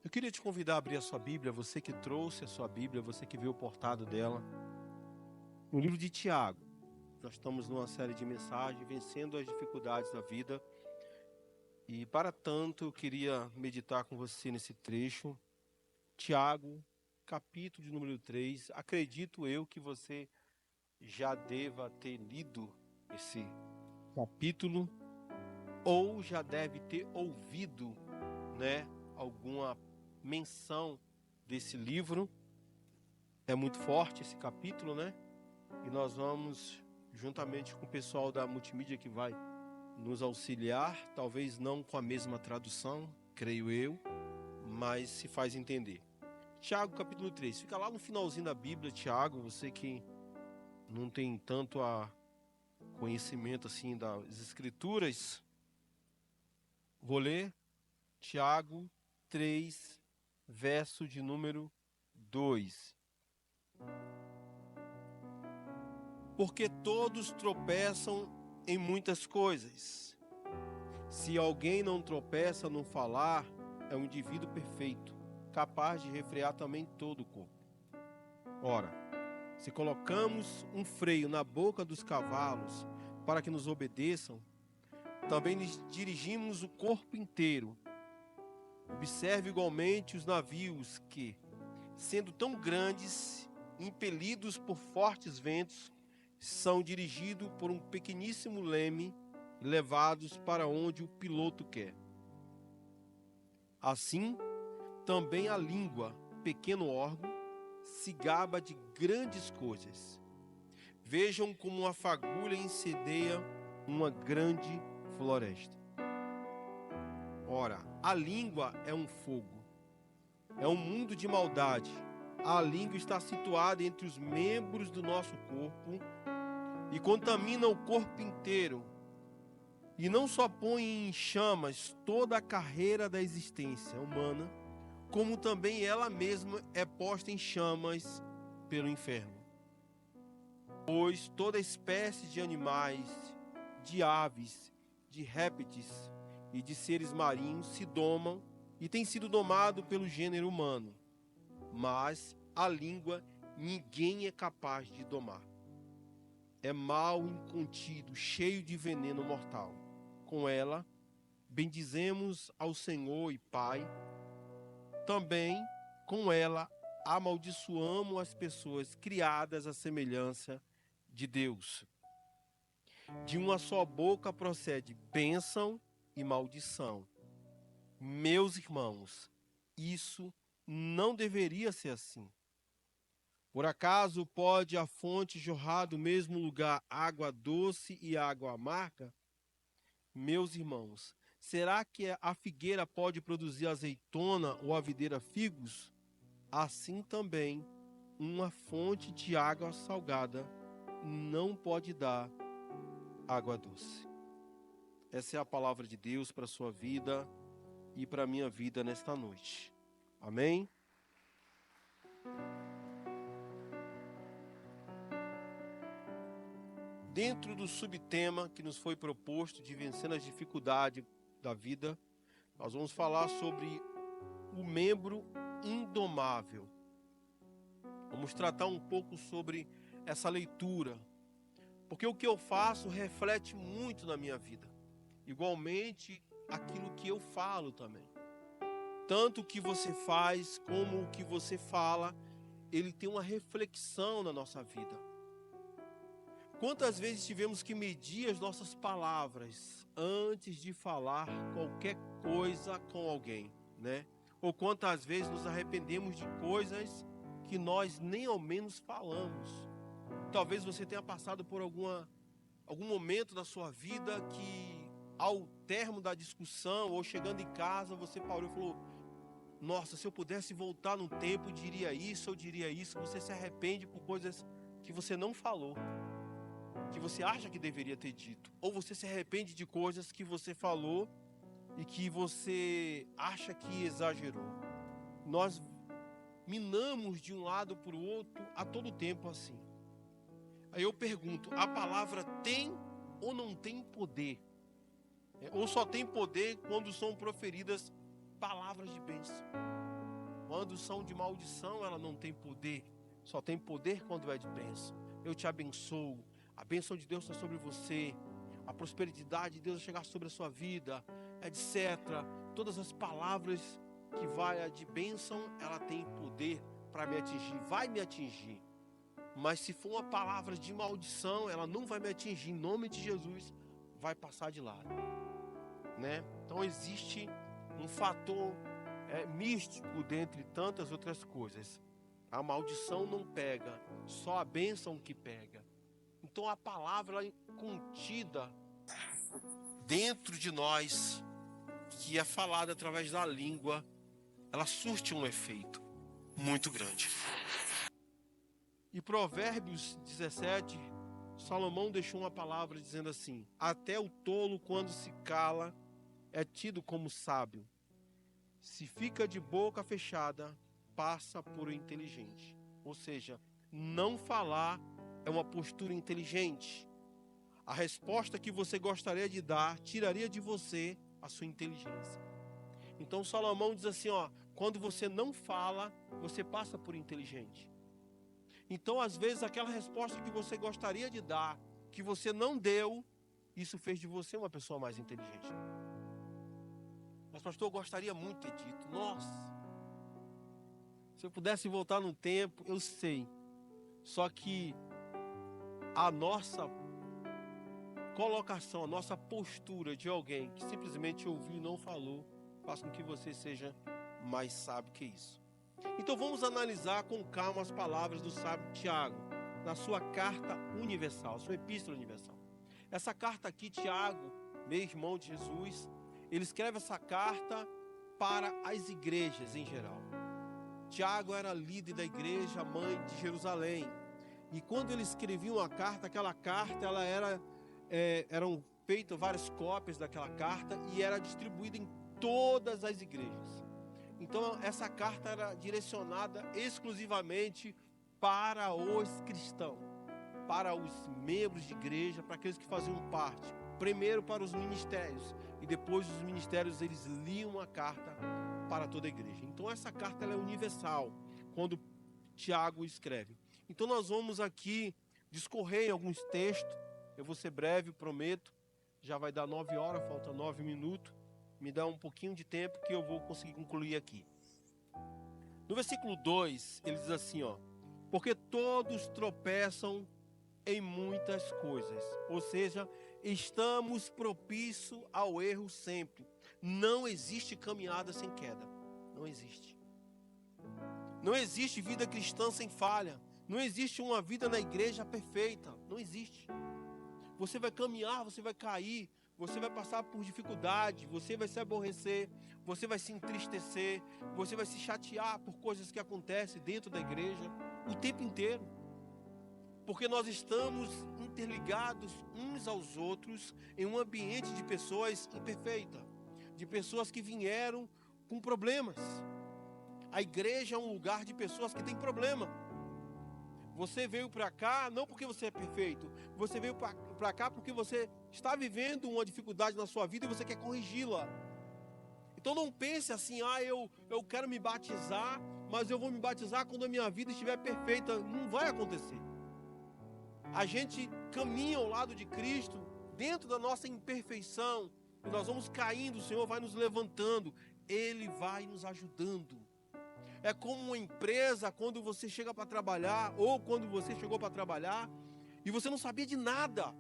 Eu queria te convidar a abrir a sua Bíblia, você que trouxe a sua Bíblia, você que viu o portado dela, no livro de Tiago. Nós estamos numa série de mensagens, vencendo as dificuldades da vida. E para tanto, eu queria meditar com você nesse trecho. Tiago, capítulo de número 3. Acredito eu que você já deva ter lido esse capítulo, ou já deve ter ouvido, alguma menção desse livro. É muito forte esse capítulo, E nós vamos, juntamente com o pessoal da multimídia que vai nos auxiliar, talvez não com a mesma tradução, creio eu, mas se faz entender. Tiago, capítulo 3, fica lá no finalzinho da Bíblia, Tiago, você que não tem tanto conhecimento assim das Escrituras. Vou ler Tiago 3, verso de número 2. Porque todos tropeçam em muitas coisas. Se alguém não tropeça no falar, é um indivíduo perfeito, capaz de refrear também todo o corpo. Ora, se colocamos um freio na boca dos cavalos para que nos obedeçam, também lhes dirigimos o corpo inteiro. Observe igualmente os navios que, sendo tão grandes, impelidos por fortes ventos, são dirigidos por um pequeníssimo leme e levados para onde o piloto quer. Assim, também a língua, pequeno órgão, se gaba de grandes coisas. Vejam como uma fagulha incendeia uma grande floresta. Ora, a língua é um fogo, é um mundo de maldade. A língua está situada entre os membros do nosso corpo e contamina o corpo inteiro. E não só põe em chamas toda a carreira da existência humana, como também ela mesma é posta em chamas pelo inferno. Pois toda espécie de animais, de aves, de répteis e de seres marinhos se domam e tem sido domado pelo gênero humano. Mas a língua ninguém é capaz de domar. É mal incontido, cheio de veneno mortal. Com ela, bendizemos ao Senhor e Pai. Também, com ela, amaldiçoamos as pessoas criadas à semelhança de Deus. De uma só boca procede bênção e maldição. Meus irmãos, isso não deveria ser assim. Por acaso pode a fonte jorrar do mesmo lugar água doce e água amarga? Meus irmãos, será que a figueira pode produzir azeitona ou a videira figos? Assim também, uma fonte de água salgada não pode dar água doce. Essa é a palavra de Deus para a sua vida e para a minha vida nesta noite. Amém? Dentro do subtema que nos foi proposto de vencendo as dificuldades da vida, nós vamos falar sobre o membro indomável. Vamos tratar um pouco sobre essa leitura, porque o que eu faço reflete muito na minha vida. Igualmente, aquilo que eu falo também. Tanto o que você faz como o que você fala, ele tem uma reflexão na nossa vida. Quantas vezes tivemos que medir as nossas palavras antes de falar qualquer coisa com alguém, Ou quantas vezes nos arrependemos de coisas que nós nem ao menos falamos. Talvez você tenha passado por algum momento da sua vida que, ao término da discussão ou chegando em casa, você parou e falou: nossa, se eu pudesse voltar no tempo, eu diria isso. Você se arrepende por coisas que você não falou, que você acha que deveria ter dito. Ou você se arrepende de coisas que você falou e que você acha que exagerou. Nós minamos de um lado para o outro a todo tempo assim. Aí eu pergunto, a palavra tem ou não tem poder? Ou só tem poder quando são proferidas palavras de bênção? Quando são de maldição, ela não tem poder. Só tem poder quando é de bênção. Eu te abençoo. A bênção de Deus está sobre você. A prosperidade de Deus vai chegar sobre a sua vida, etc. Todas as palavras que vai de bênção, ela tem poder para me atingir. Vai me atingir. Mas se for uma palavra de maldição, ela não vai me atingir. Em nome de Jesus, vai passar de lado. Né? Então existe um fator místico dentre tantas outras coisas. A maldição não pega, só a bênção que pega. Então a palavra contida dentro de nós, que é falada através da língua, ela surte um efeito muito grande. E Provérbios 17, Salomão deixou uma palavra dizendo assim: até o tolo, quando se cala, é tido como sábio. Se fica de boca fechada, passa por inteligente. Ou seja, não falar é uma postura inteligente. A resposta que você gostaria de dar tiraria de você a sua inteligência. Então Salomão diz assim, quando você não fala, você passa por inteligente. Então, às vezes, aquela resposta que você gostaria de dar, que você não deu, isso fez de você uma pessoa mais inteligente. Mas, pastor, eu gostaria muito de ter dito, nossa, se eu pudesse voltar no tempo, eu sei. Só que a nossa colocação, a nossa postura de alguém que simplesmente ouviu e não falou, faz com que você seja mais sábio que isso. Então vamos analisar com calma as palavras do sábio Tiago, na sua carta universal, sua epístola universal. Essa carta aqui, Tiago, meu irmão de Jesus, ele escreve essa carta para as igrejas em geral. Tiago era líder da igreja mãe de Jerusalém. E quando ele escrevia uma carta, aquela carta eram feitas várias cópias daquela carta e era distribuída em todas as igrejas. Então essa carta era direcionada exclusivamente para os cristãos, para os membros de igreja, para aqueles que faziam parte. Primeiro para os ministérios e depois os ministérios eles liam a carta para toda a igreja. Então essa carta ela é universal quando Tiago escreve. Então nós vamos aqui discorrer em alguns textos. Eu vou ser breve, prometo. Já vai dar 9 horas, falta 9 minutos. Me dá um pouquinho de tempo que eu vou conseguir concluir aqui. No versículo 2, ele diz assim, porque todos tropeçam em muitas coisas. Ou seja, estamos propícios ao erro sempre. Não existe caminhada sem queda. Não existe. Não existe vida cristã sem falha. Não existe uma vida na igreja perfeita. Não existe. Você vai caminhar, você vai cair. Você vai passar por dificuldade, você vai se aborrecer, você vai se entristecer, você vai se chatear por coisas que acontecem dentro da igreja o tempo inteiro. Porque nós estamos interligados uns aos outros em um ambiente de pessoas imperfeitas, de pessoas que vieram com problemas. A igreja é um lugar de pessoas que têm problema. Você veio para cá não porque você é perfeito. Você veio para cá porque você está vivendo uma dificuldade na sua vida e você quer corrigi-la. Então não pense assim, eu quero me batizar, mas eu vou me batizar quando a minha vida estiver perfeita. Não vai acontecer. A gente caminha ao lado de Cristo, dentro da nossa imperfeição, e nós vamos caindo, o Senhor vai nos levantando, Ele vai nos ajudando. É como uma empresa, quando você chega para trabalhar, ou quando você chegou para trabalhar, e você não sabia de nada.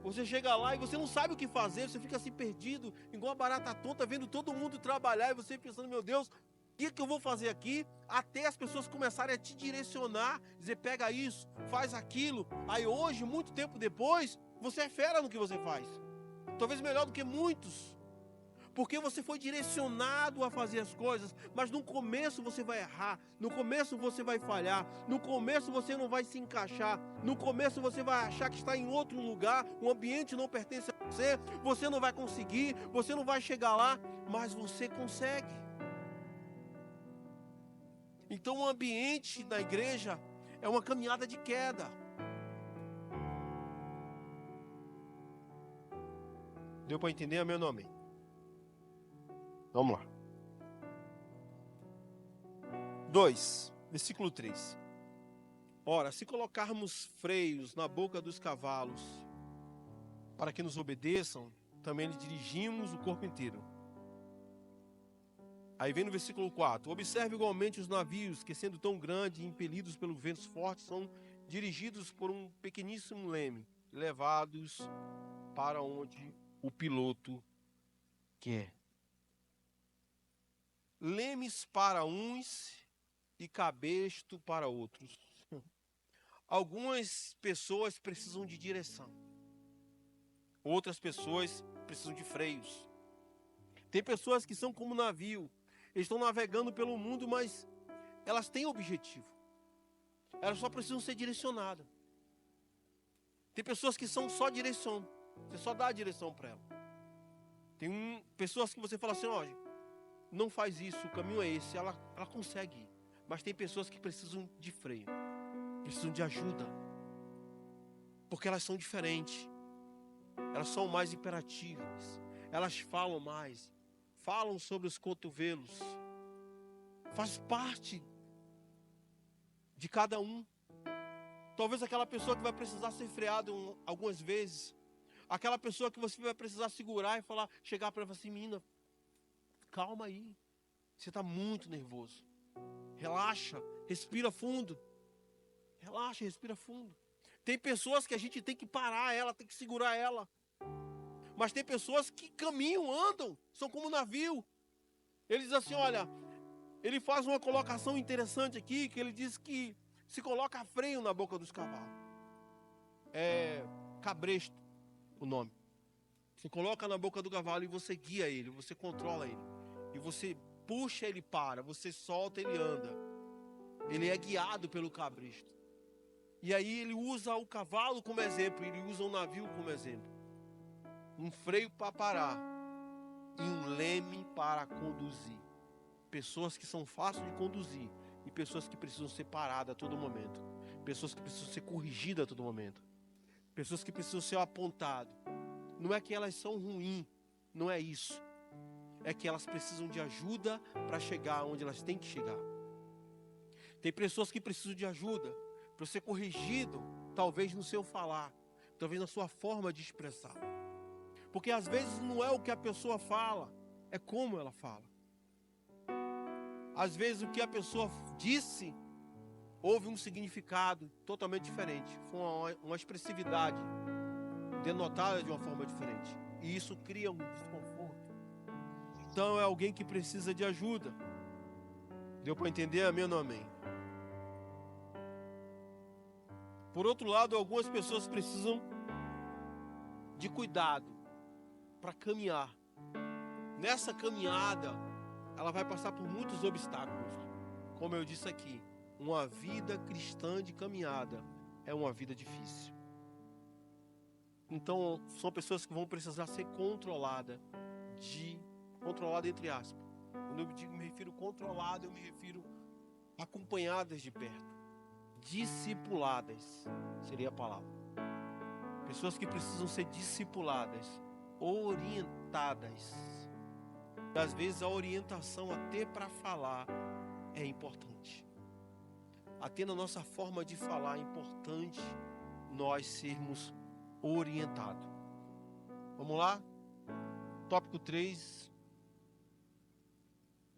Você chega lá e você não sabe o que fazer, você fica assim perdido, igual uma barata tonta, vendo todo mundo trabalhar, e você pensando, meu Deus, o que eu vou fazer aqui? Até as pessoas começarem a te direcionar, dizer, pega isso, faz aquilo. Aí hoje, muito tempo depois, você é fera no que você faz. Talvez melhor do que muitos. Porque você foi direcionado a fazer as coisas, mas no começo você vai errar, no começo você vai falhar, no começo você não vai se encaixar, no começo você vai achar que está em outro lugar, o ambiente não pertence a você, você não vai conseguir, você não vai chegar lá, mas você consegue. Então o ambiente da igreja é uma caminhada de queda. Deu para entender, meu nome? Vamos lá. 2, versículo 3. Ora, se colocarmos freios na boca dos cavalos para que nos obedeçam, também lhe dirigimos o corpo inteiro. Aí vem no versículo 4. Observe igualmente os navios, que sendo tão grandes e impelidos pelos ventos fortes, são dirigidos por um pequeníssimo leme, levados para onde o piloto quer. Lemes para uns e cabresto para outros. Algumas pessoas precisam de direção. Outras pessoas precisam de freios. Tem pessoas que são como navio. Eles estão navegando pelo mundo, mas elas têm objetivo. Elas só precisam ser direcionadas. Tem pessoas que são só direção. Você só dá a direção para ela. Tem pessoas que você fala assim, olha, não faz isso, o caminho é esse. Ela consegue ir. Mas tem pessoas que precisam de freio. Precisam de ajuda. Porque elas são diferentes. Elas são mais imperativas. Elas falam mais. Falam sobre os cotovelos. Faz parte de cada um. Talvez aquela pessoa que vai precisar ser freada algumas vezes. Aquela pessoa que você vai precisar segurar e falar, chegar para ela e falar assim, menina, calma aí. Você está muito nervoso. Relaxa, respira fundo. Relaxa, respira fundo. Tem pessoas que a gente tem que parar ela, tem que segurar ela. Mas tem pessoas que caminham, andam, são como navio. Ele diz assim, olha, ele faz uma colocação interessante aqui, que ele diz que se coloca freio na boca dos cavalos. É cabresto o nome. Você coloca na boca do cavalo e você guia ele, você controla ele. E você puxa, ele para, você solta, ele anda. Ele é guiado pelo cabresto. E aí ele usa o cavalo como exemplo, ele usa o navio como exemplo. Um freio para parar e um leme para conduzir. Pessoas que são fáceis de conduzir e pessoas que precisam ser paradas a todo momento. Pessoas que precisam ser corrigidas a todo momento. Pessoas que precisam ser apontadas. Não é que elas são ruins, não é isso. É que elas precisam de ajuda para chegar onde elas têm que chegar. Tem pessoas que precisam de ajuda para ser corrigido, talvez no seu falar, talvez na sua forma de expressar. Porque às vezes não é o que a pessoa fala, é como ela fala. Às vezes o que a pessoa disse, houve um significado totalmente diferente. Foi uma expressividade denotada de uma forma diferente. E isso cria um desconforto. Então é alguém que precisa de ajuda. Deu para entender? Amém ou não amém? Por outro lado, algumas pessoas precisam de cuidado para caminhar. Nessa caminhada, ela vai passar por muitos obstáculos. Como eu disse aqui, uma vida cristã de caminhada é uma vida difícil. Então, são pessoas que vão precisar ser controladas, controlada entre aspas. Quando eu me refiro controlada, eu me refiro acompanhadas de perto. Discipuladas seria a palavra. Pessoas que precisam ser discipuladas, orientadas. Às vezes a orientação até para falar é importante. Até na nossa forma de falar é importante nós sermos orientados. Vamos lá? Tópico 3,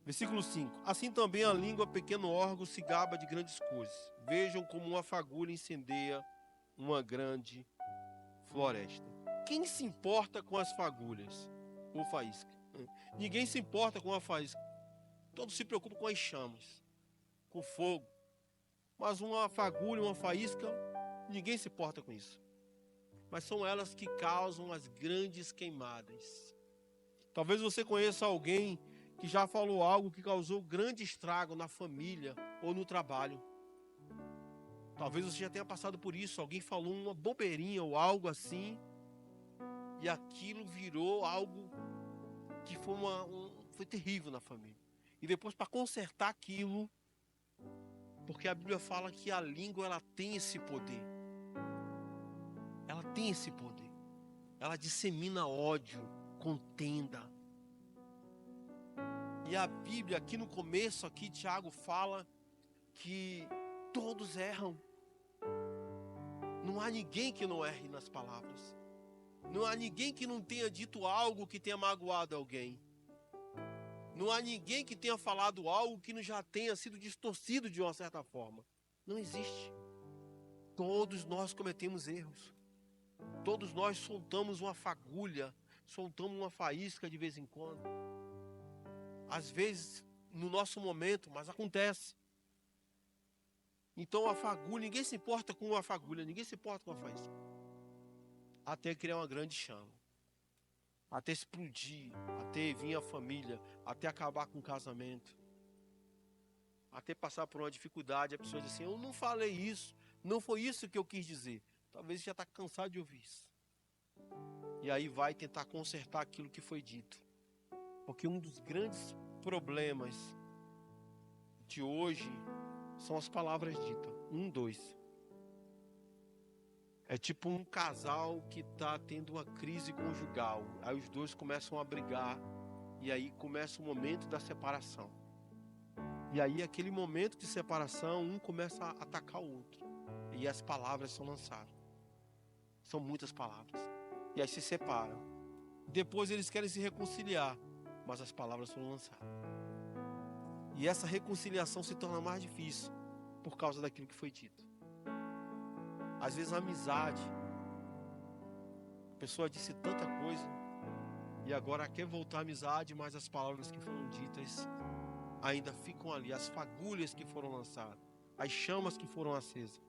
versículo 5. Assim também a língua, pequeno órgão, se gaba de grandes coisas. Vejam como uma fagulha incendeia uma grande floresta. Quem se importa com as fagulhas ou faísca? Ninguém se importa com a faísca. Todos se preocupam com as chamas, com o fogo. Mas uma fagulha, uma faísca, ninguém se importa com isso. Mas são elas que causam as grandes queimadas. Talvez você conheça alguém que já falou algo que causou grande estrago na família ou no trabalho. Talvez você já tenha passado por isso. Alguém falou uma bobeirinha ou algo assim, e aquilo virou algo que foi terrível na família. E depois, para consertar aquilo, porque a Bíblia fala que a língua ela tem esse poder. Ela tem esse poder. Ela dissemina ódio, contenda. E a Bíblia, aqui no começo, Tiago fala que todos erram. Não há ninguém que não erre nas palavras. Não há ninguém que não tenha dito algo que tenha magoado alguém. Não há ninguém que tenha falado algo que não já tenha sido distorcido de uma certa forma. Não existe. Todos nós cometemos erros. Todos nós soltamos uma fagulha, soltamos uma faísca de vez em quando. Às vezes, no nosso momento, mas acontece. Então a fagulha, ninguém se importa com uma fagulha, ninguém se importa com a faísca. Até criar uma grande chama. Até explodir, até vir a família, até acabar com o casamento. Até passar por uma dificuldade, a pessoa diz assim, eu não falei isso, não foi isso que eu quis dizer. Talvez já está cansado de ouvir isso. E aí vai tentar consertar aquilo que foi dito. Porque um dos grandes problemas de hoje são as palavras ditas. 2. É tipo um casal que está tendo uma crise conjugal. Aí os dois começam a brigar. E aí começa o momento da separação. E aí aquele momento de separação, um começa a atacar o outro. E as palavras são lançadas. São muitas palavras. E aí se separam. Depois eles querem se reconciliar. Mas as palavras são lançadas. E essa reconciliação se torna mais difícil. Por causa daquilo que foi dito. Às vezes a amizade. A pessoa disse tanta coisa. E agora quer voltar à amizade. Mas as palavras que foram ditas ainda ficam ali. As fagulhas que foram lançadas. As chamas que foram acesas.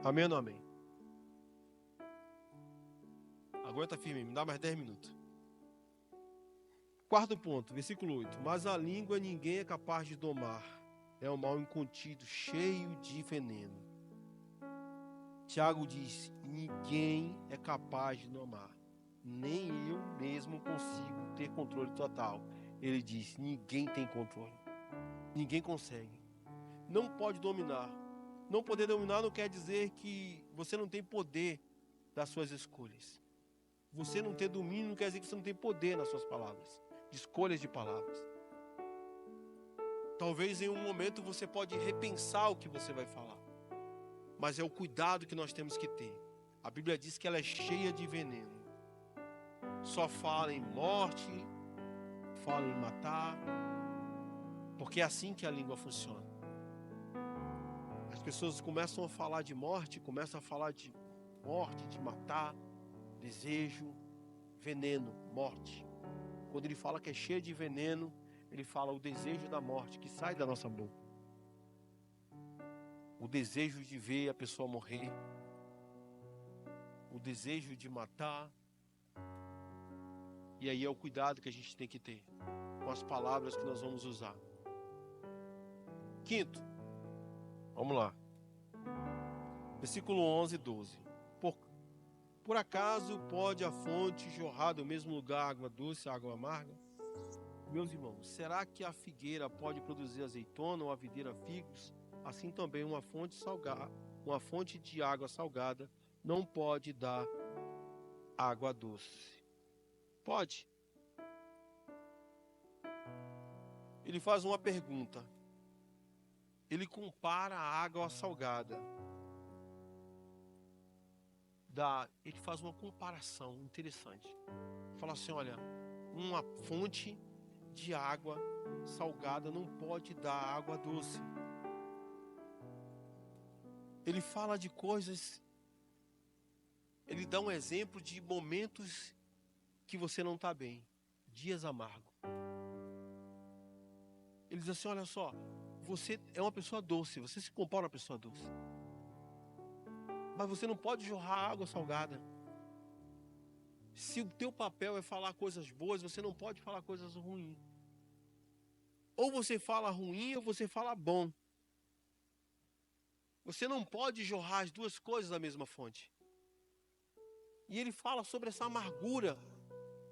Amém ou não amém? Aguenta firme, me dá mais 10 minutos. Quarto ponto, versículo 8. Mas a língua ninguém é capaz de domar. É um mal incontido, cheio de veneno. Tiago diz, ninguém é capaz de domar. Nem eu mesmo consigo ter controle total. Ele diz, ninguém tem controle. Ninguém consegue. Não pode dominar. Não poder dominar não quer dizer que você não tem poder das suas escolhas. Você não ter domínio não quer dizer que você não tem poder nas suas palavras. De escolhas de palavras. Talvez em um momento você pode repensar o que você vai falar. Mas é o cuidado que nós temos que ter. A Bíblia diz que ela é cheia de veneno. Só fala em morte, fala em matar. Porque é assim que a língua funciona. As pessoas começam a falar de morte, começam a falar de morte, de matar, desejo, veneno, morte. Quando ele fala que é cheio de veneno, ele fala o desejo da morte que sai da nossa boca. O desejo de ver a pessoa morrer. O desejo de matar. E aí é o cuidado que a gente tem que ter com as palavras que nós vamos usar. Quinto, vamos lá. Versículo 11 e 12. Por acaso pode a fonte jorrar do mesmo lugar água doce e água amarga? Meus irmãos, será que a figueira pode produzir azeitona ou a videira figos? Assim também uma fonte de água salgada não pode dar água doce. Pode? Ele faz uma pergunta. Ele compara a água salgada. Ele faz uma comparação interessante. Fala assim, olha, uma fonte de água salgada não pode dar água doce. Ele fala de coisas, ele dá um exemplo de momentos que você não está bem, dias amargos. Ele diz assim, olha só, você é uma pessoa doce, você se compara a uma pessoa doce. Mas você não pode jorrar água salgada. Se o teu papel é falar coisas boas, você não pode falar coisas ruins. Ou você fala ruim ou você fala bom. Você não pode jorrar as duas coisas da mesma fonte. E ele fala sobre essa amargura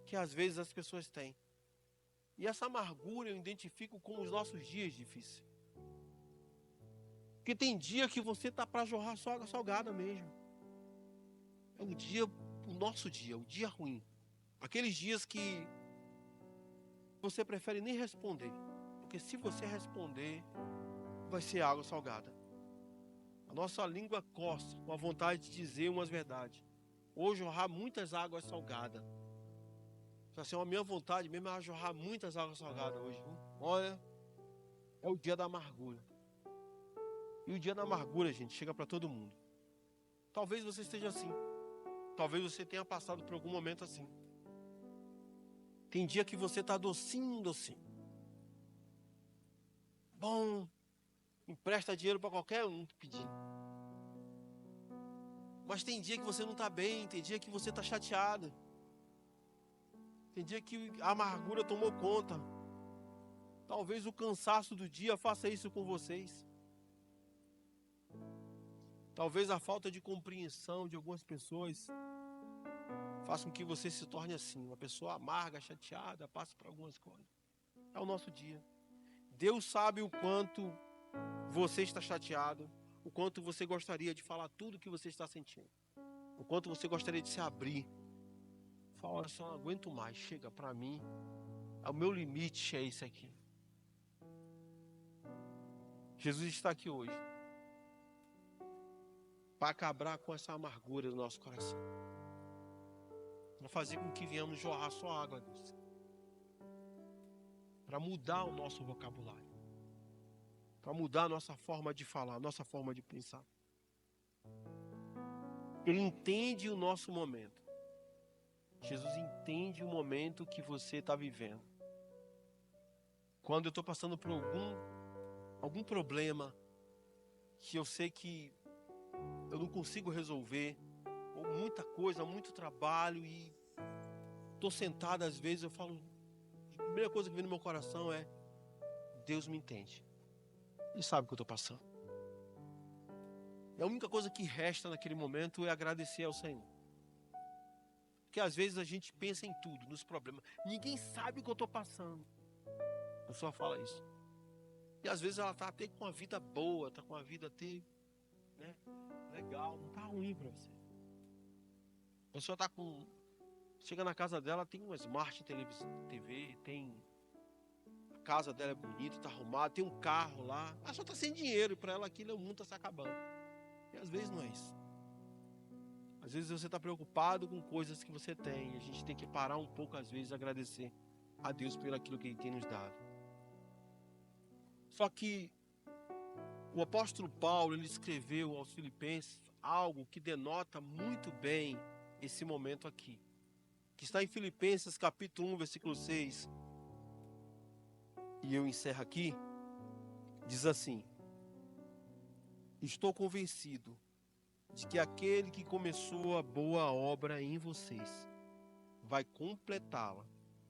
que às vezes as pessoas têm. E essa amargura eu identifico com os nossos dias difíceis. Porque tem dia que você está para jorrar só água salgada mesmo. É um dia, o nosso dia, o dia ruim. Aqueles dias que você prefere nem responder. Porque se você responder, vai ser água salgada. A nossa língua coça com a vontade de dizer umas verdades. Ou jorrar muitas águas salgadas. Assim, a minha vontade mesmo é jorrar muitas águas salgadas hoje. Viu? Olha, é o dia da amargura. E o dia da amargura, gente, chega para todo mundo. Talvez você esteja assim. Talvez você tenha passado por algum momento assim. Tem dia que você está docinho, docinho. Bom, empresta dinheiro para qualquer um pedindo. Mas tem dia que você não está bem, tem dia que você está chateado. Tem dia que a amargura tomou conta. Talvez o cansaço do dia faça isso com vocês. Talvez a falta de compreensão de algumas pessoas faça com que você se torne assim, uma pessoa amarga, chateada, passe por algumas coisas. É o nosso dia. Deus sabe o quanto você está chateado, o quanto você gostaria de falar tudo o que você está sentindo, o quanto você gostaria de se abrir. Fala, olha só, não aguento mais, chega para mim, o meu limite é esse aqui. Jesus está aqui hoje para acabar com essa amargura do nosso coração, para fazer com que venhamos jorrar só água, Deus, para mudar o nosso vocabulário, para mudar a nossa forma de falar, a nossa forma de pensar. Ele entende o nosso momento. Jesus entende o momento que você está vivendo. Quando eu estou passando por algum problema que eu sei que eu não consigo resolver, ou muita coisa, muito trabalho, e estou sentado às vezes, eu falo, a primeira coisa que vem no meu coração é: Deus me entende. Ele sabe o que eu estou passando. E a única coisa que resta naquele momento é agradecer ao Senhor. Porque às vezes a gente pensa em tudo, nos problemas. Ninguém sabe o que eu estou passando. A pessoa fala isso. E às vezes ela está até com uma vida boa, está com uma vida até, né, legal, não está ruim para você. A pessoa está com... Chega na casa dela, tem uma Smart TV, tem... A casa dela é bonita, está arrumada, tem um carro lá. Ela só está sem dinheiro, e para ela aquilo, o mundo está se acabando. E às vezes não é isso. Às vezes você está preocupado com coisas que você tem. E a gente tem que parar um pouco, às vezes, e agradecer a Deus pelo aquilo que Ele tem nos dado. Só que o apóstolo Paulo, ele escreveu aos Filipenses algo que denota muito bem esse momento aqui. Que está em Filipenses capítulo 1, versículo 6. E eu encerro aqui. Diz assim: estou convencido de que aquele que começou a boa obra em vocês vai completá-la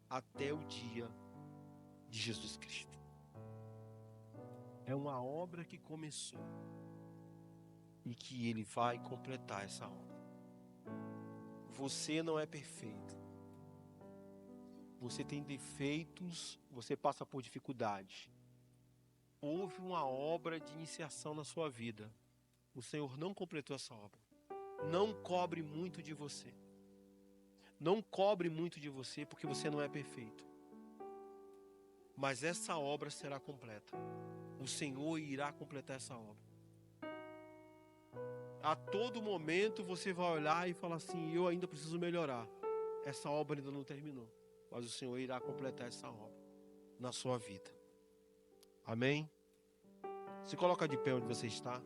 até o dia de Jesus Cristo. É uma obra que começou e que Ele vai completar essa obra. Você não é perfeito. Você tem defeitos, você passa por dificuldades. Houve uma obra de iniciação na sua vida. O Senhor não completou essa obra. Não cobre muito de você. Não cobre muito de você porque você não é perfeito. Mas essa obra será completa. O Senhor irá completar essa obra. A todo momento você vai olhar e falar assim: eu ainda preciso melhorar. Essa obra ainda não terminou. Mas o Senhor irá completar essa obra na sua vida. Amém? Se coloca de pé onde você está.